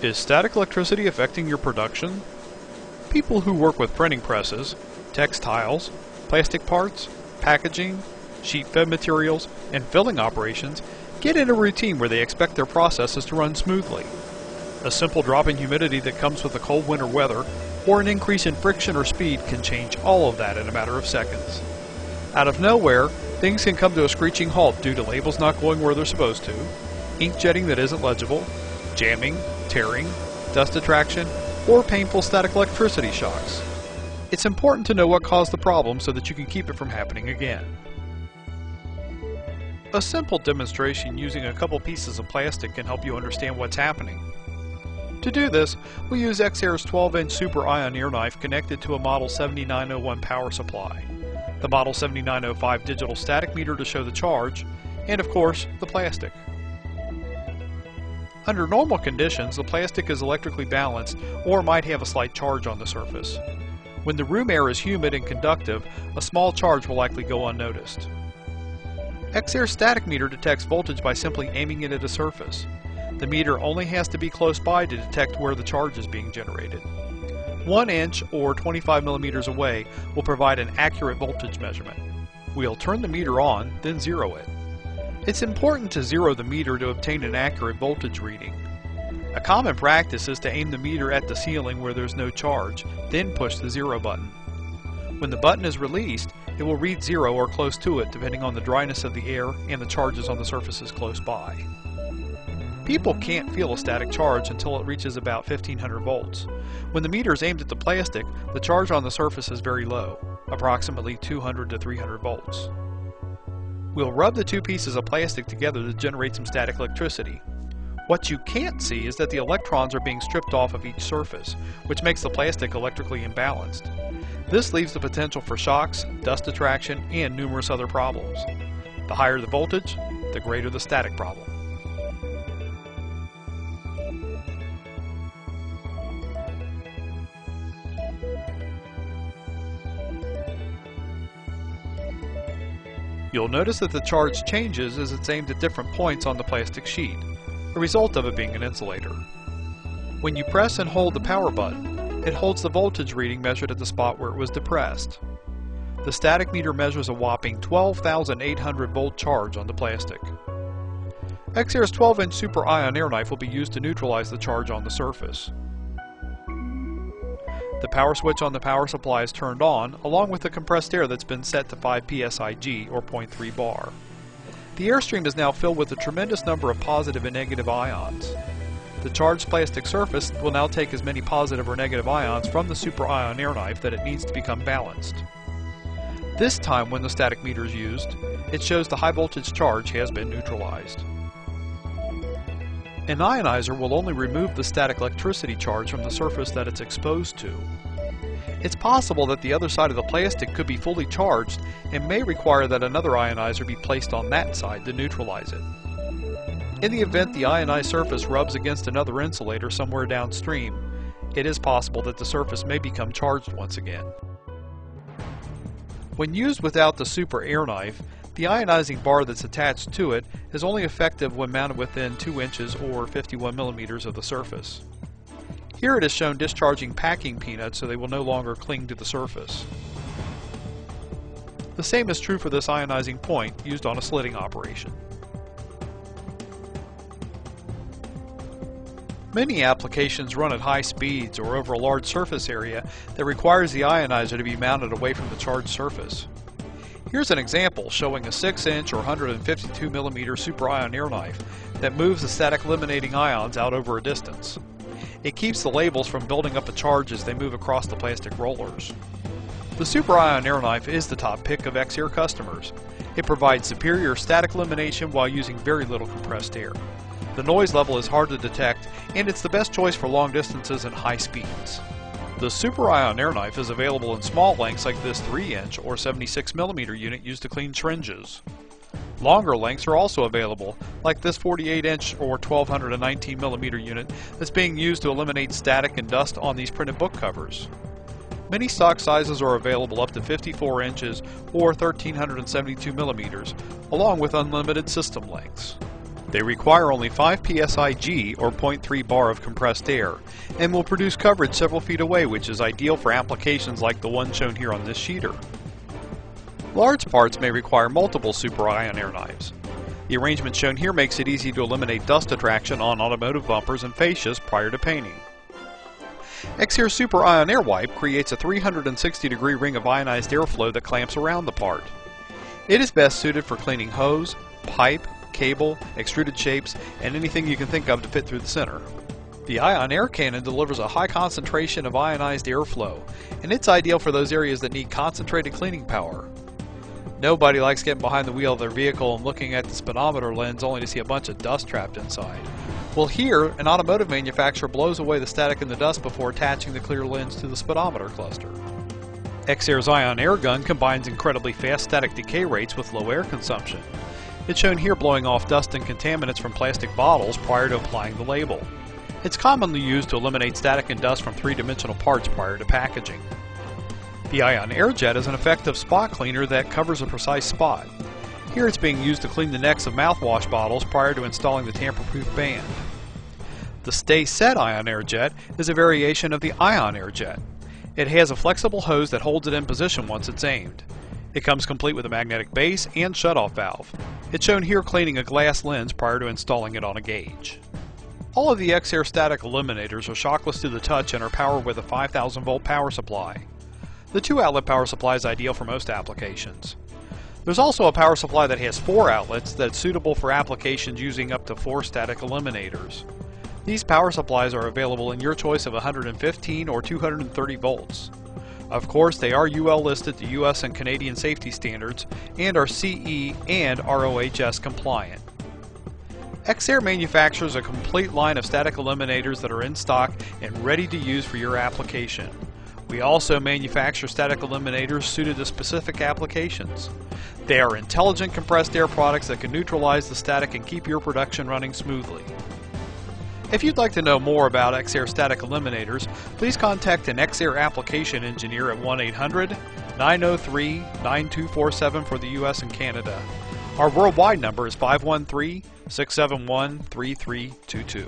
Is static electricity affecting your production? People who work with printing presses, textiles, plastic parts, packaging, sheet fed materials, and filling operations get in a routine where they expect their processes to run smoothly. A simple drop in humidity that comes with the cold winter weather or an increase in friction or speed can change all of that in a matter of seconds. Out of nowhere, things can come to a screeching halt due to labels not going where they're supposed to, ink jetting that isn't legible, jamming, tearing, dust attraction, or painful static electricity shocks. It's important to know what caused the problem so that you can keep it from happening again. A simple demonstration using a couple pieces of plastic can help you understand what's happening. To do this, we use Xair's 12-inch Super Ion ear knife connected to a Model 7901 power supply, the Model 7905 digital static meter to show the charge, and of course, the plastic. Under normal conditions, the plastic is electrically balanced or might have a slight charge on the surface. When the room air is humid and conductive, a small charge will likely go unnoticed. Xair's static meter detects voltage by simply aiming it at a surface. The meter only has to be close by to detect where the charge is being generated. 1 inch or 25 millimeters away will provide an accurate voltage measurement. We'll turn the meter on, then zero it. It's important to zero the meter to obtain an accurate voltage reading. A common practice is to aim the meter at the ceiling where there's no charge, then push the zero button. When the button is released, it will read zero or close to it depending on the dryness of the air and the charges on the surfaces close by. People can't feel a static charge until it reaches about 1500 volts. When the meter is aimed at the plastic, the charge on the surface is very low, approximately 200 to 300 volts. We'll rub the two pieces of plastic together to generate some static electricity. What you can't see is that the electrons are being stripped off of each surface, which makes the plastic electrically imbalanced. This leaves the potential for shocks, dust attraction, and numerous other problems. The higher the voltage, the greater the static problem. You'll notice that the charge changes as it's aimed at different points on the plastic sheet, a result of it being an insulator. When you press and hold the power button, it holds the voltage reading measured at the spot where it was depressed. The static meter measures a whopping 12,800 volt charge on the plastic. Xair's 12-inch Super Ion air knife will be used to neutralize the charge on the surface. The power switch on the power supply is turned on, along with the compressed air that's been set to 5 psig, or 0.3 bar. The airstream is now filled with a tremendous number of positive and negative ions. The charged plastic surface will now take as many positive or negative ions from the Super Ion air knife that it needs to become balanced. This time, when the static meter is used, it shows the high voltage charge has been neutralized. An ionizer will only remove the static electricity charge from the surface that it's exposed to. It's possible that the other side of the plastic could be fully charged and may require that another ionizer be placed on that side to neutralize it. In the event the ionized surface rubs against another insulator somewhere downstream, it is possible that the surface may become charged once again. When used without the Super air knife, the ionizing bar that's attached to it is only effective when mounted within 2 inches or 51 millimeters of the surface. Here it is shown discharging packing peanuts so they will no longer cling to the surface. The same is true for this ionizing point used on a slitting operation. Many applications run at high speeds or over a large surface area that requires the ionizer to be mounted away from the charged surface. Here's an example showing a 6-inch or 152 millimeter Super Ion air knife that moves the static eliminating ions out over a distance. It keeps the labels from building up a charge as they move across the plastic rollers. The Super Ion air knife is the top pick of Xair customers. It provides superior static elimination while using very little compressed air. The noise level is hard to detect, and it's the best choice for long distances and high speeds. The Super Ion air knife is available in small lengths like this 3-inch or 76 millimeter unit used to clean syringes. Longer lengths are also available, like this 48-inch or 1219 millimeter unit that's being used to eliminate static and dust on these printed book covers. Many stock sizes are available up to 54 inches or 1372 millimeters, along with unlimited system lengths. They require only 5 psi G or 0.3 bar of compressed air and will produce coverage several feet away, which is ideal for applications like the one shown here on this sheeter. Large parts may require multiple super ion air knives. The arrangement shown here makes it easy to eliminate dust attraction on automotive bumpers and fascias prior to painting. X-Air Super Ion Air Wipe creates a 360-degree ring of ionized airflow that clamps around the part. It is best suited for cleaning hose, pipe, cable, extruded shapes, and anything you can think of to fit through the center. The ion air cannon delivers a high concentration of ionized airflow, and it's ideal for those areas that need concentrated cleaning power. Nobody likes getting behind the wheel of their vehicle and looking at the speedometer lens only to see a bunch of dust trapped inside. Well, here, an automotive manufacturer blows away the static and the dust before attaching the clear lens to the speedometer cluster. X-Air's ion air gun combines incredibly fast static decay rates with low air consumption. It's shown here blowing off dust and contaminants from plastic bottles prior to applying the label. It's commonly used to eliminate static and dust from three-dimensional parts prior to packaging. The ion air jet is an effective spot cleaner that covers a precise spot. Here it's being used to clean the necks of mouthwash bottles prior to installing the tamper-proof band. The Stay Set ion air jet is a variation of the ion air jet. It has a flexible hose that holds it in position once it's aimed. It comes complete with a magnetic base and shutoff valve. It's shown here cleaning a glass lens prior to installing it on a gauge. All of the X-Air static eliminators are shockless to the touch and are powered with a 5,000 volt power supply. The 2-outlet power supply is ideal for most applications. There's also a power supply that has 4 outlets that's suitable for applications using up to 4 static eliminators. These power supplies are available in your choice of 115 or 230 volts. Of course, they are UL listed to US and Canadian safety standards and are CE and RoHS compliant. X-Air manufactures a complete line of static eliminators that are in stock and ready to use for your application. We also manufacture static eliminators suited to specific applications. They are intelligent compressed air products that can neutralize the static and keep your production running smoothly. If you'd like to know more about X-Air static eliminators, please contact an X-Air application engineer at 1-800-903-9247 for the US and Canada. Our worldwide number is 513-671-3322.